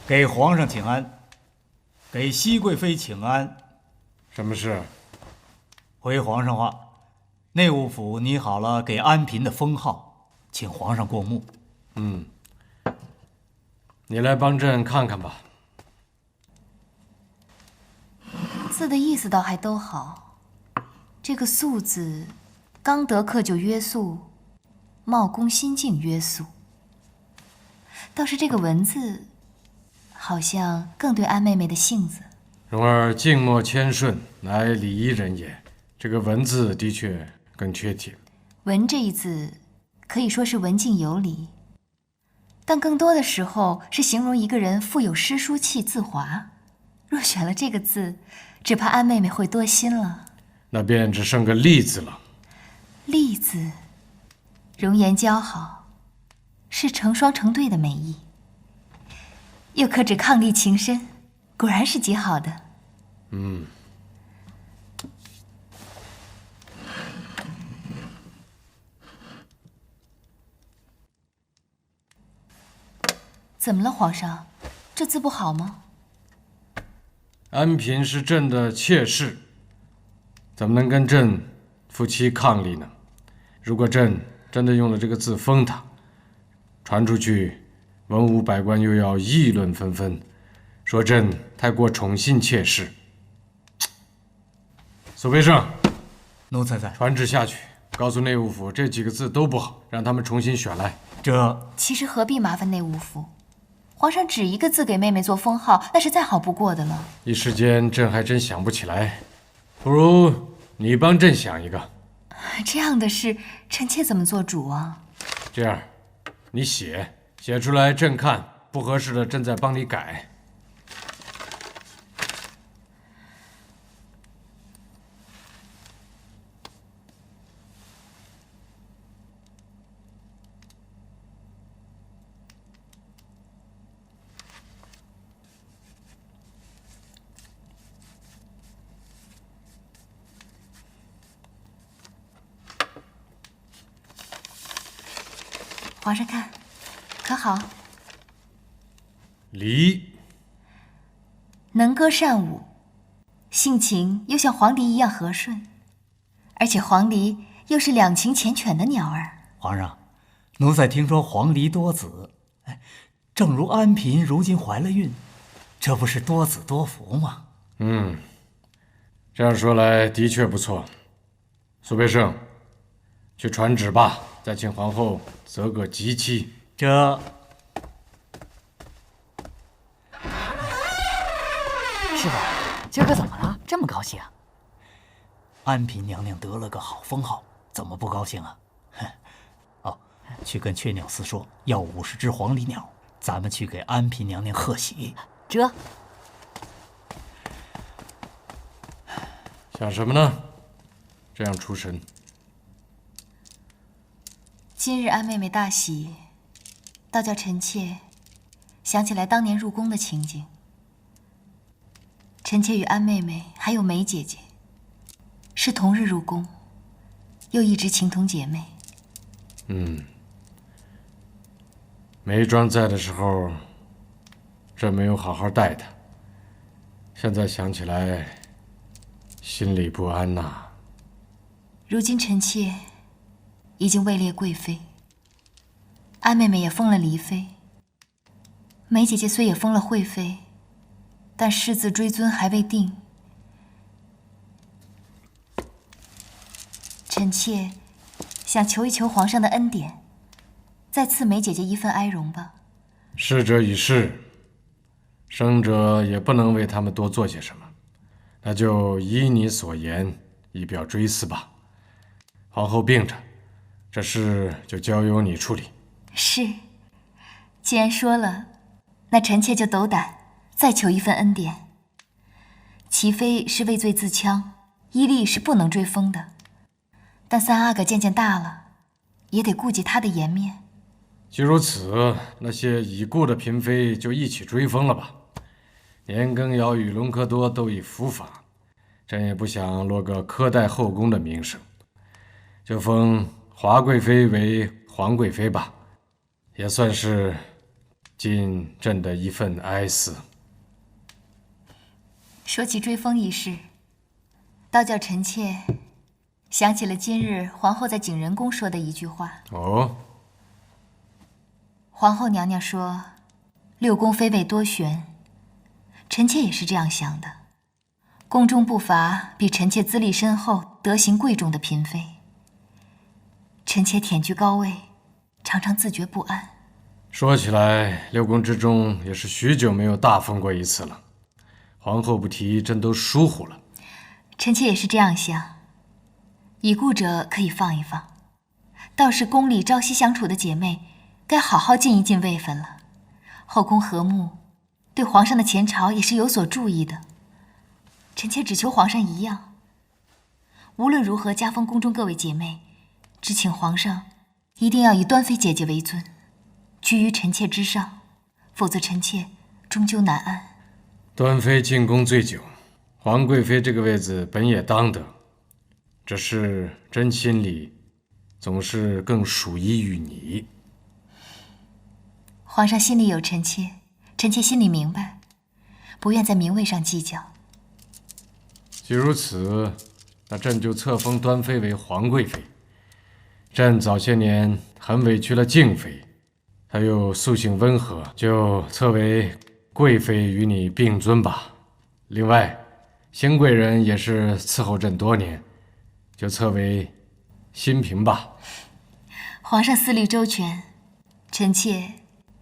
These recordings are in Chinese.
给皇上请安，给熹贵妃请安。什么事？回皇上话，内务府拟好了给安嫔的封号，请皇上过目。你来帮朕看看吧。字的意思倒还都好，这个肃字，刚得克就约肃，冒功心境约肃。倒是这个文字，好像更对安妹妹的性子。蓉儿静默谦顺，乃礼仪人也。这个文字的确更贴切。文这一字，可以说是文静有礼，但更多的时候是形容一个人富有诗书气自华。若选了这个字，只怕安妹妹会多心了。那便只剩个丽字了。丽字，容颜姣好，是成双成对的美意，又可指伉俪情深，果然是极好的。怎么了，皇上？这字不好吗？安嫔是朕的妾室，怎么能跟朕夫妻伉俪呢？如果朕真的用了这个字封她，传出去，文武百官又要议论纷纷，说朕太过宠信妾室。苏培盛，奴才在。传旨下去，告诉内务府这几个字都不好，让他们重新选来。其实何必麻烦内务府？皇上只一个字给妹妹做封号，那是再好不过的了。一时间朕还真想不起来，不如你帮朕想一个。这样的事，臣妾怎么做主啊？这样，你写出来，朕看不合适的，朕再帮你改。皇上看，可好？离能歌善舞，性情又像黄鹂一样和顺，而且黄鹂又是两情缱绻的鸟儿。皇上，奴才听说黄鹂多子，正如安嫔如今怀了孕，这不是多子多福吗？这样说来的确不错。苏培盛，去传旨吧，再请皇后择个吉期。师傅，今儿个怎么了？这么高兴？安嫔娘娘得了个好封号，怎么不高兴啊？哦，去跟雀鸟司说要50只黄鹂鸟，咱们去给安嫔娘娘贺喜。这想什么呢？这样出神。今日安妹妹大喜，倒叫臣妾想起来当年入宫的情景。臣妾与安妹妹还有梅姐姐是同日入宫，又一直情同姐妹。梅庄在的时候，朕没有好好待她，现在想起来，心里不安呐。如今臣妾已经位列贵妃，安妹妹也封了离妃，梅姐姐虽也封了惠妃，但世子追尊还未定。臣妾想求一求皇上的恩典，再赐梅姐姐一份哀荣吧。逝者已逝，生者也不能为他们多做些什么，那就依你所言，以表追思吧。皇后病着，这事就交由你处理。是，既然说了，那臣妾就斗胆再求一份恩典。齐妃是畏罪自戕，依例是不能追封的，但三阿哥渐渐大了，也得顾及他的颜面。既如此，那些已故的嫔妃就一起追封了吧。年羹尧与隆科多都已伏法，朕也不想落个苛待后宫的名声，就封华贵妃为皇贵妃吧，也算是尽朕的一份哀思。说起追封一事，倒叫臣妾想起了今日皇后在景仁宫说的一句话。哦，皇后娘娘说，六宫妃位多悬，臣妾也是这样想的。宫中不乏比臣妾资历深厚、德行贵重的嫔妃，臣妾忝居高位，常常自觉不安。说起来，六宫之中也是许久没有大封过一次了。皇后不提，朕都疏忽了。臣妾也是这样想，已故者可以放一放，倒是宫里朝夕相处的姐妹，该好好尽一尽位分了。后宫和睦，对皇上的前朝也是有所注意的。臣妾只求皇上一样，无论如何加封宫中各位姐妹，只请皇上一定要以端妃姐姐为尊，居于臣妾之上，否则臣妾终究难安。端妃进宫最久，皇贵妃这个位子本也当得，只是朕心里总是更属依于你。皇上心里有臣妾，臣妾心里明白，不愿在名位上计较。既如此，那朕就册封端妃为皇贵妃。朕早些年很委屈了静妃，她又素性温和，就册为贵妃与你并尊吧。另外，新贵人也是伺候朕多年，就册为新嫔吧。皇上思虑周全，臣妾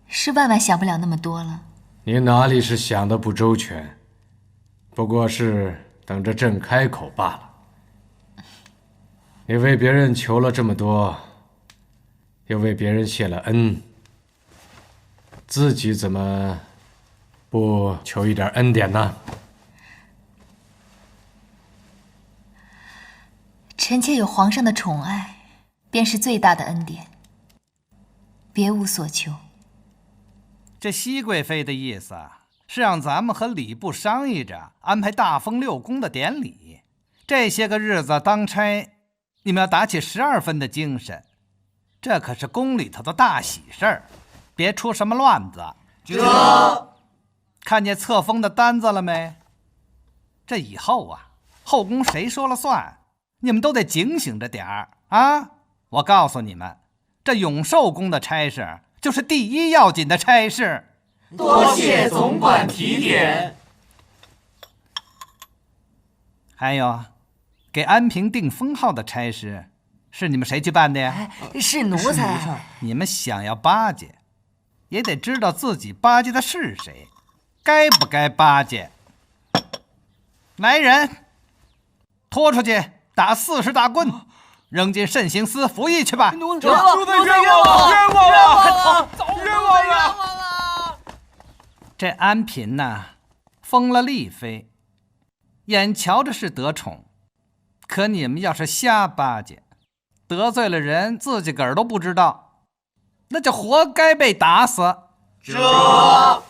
是万万想不了那么多了。你哪里是想的不周全，不过是等着朕开口罢了。你为别人求了这么多，又为别人谢了恩，自己怎么不求一点恩典呢？臣妾有皇上的宠爱，便是最大的恩典，别无所求。这熹贵妃的意思是让咱们和礼部商议着安排大封六宫的典礼。这些个日子当差，你们要打起12分的精神，这可是宫里头的大喜事儿，别出什么乱子。看见册封的单子了没？这以后后宫谁说了算？你们都得警醒着点儿啊！我告诉你们，这永寿宫的差事就是第一要紧的差事。多谢总管提点。还有，给安平定封号的差事，是你们谁去办的呀？是奴才。你们想要巴结，也得知道自己巴结的是谁，该不该巴结。来人，拖出去打40大棍，扔进慎刑司服役去吧。奴才冤枉了！这安嫔呐，封了丽妃，眼瞧着是得宠，可你们要是瞎巴结，得罪了人，自己个儿都不知道，那就活该被打死。这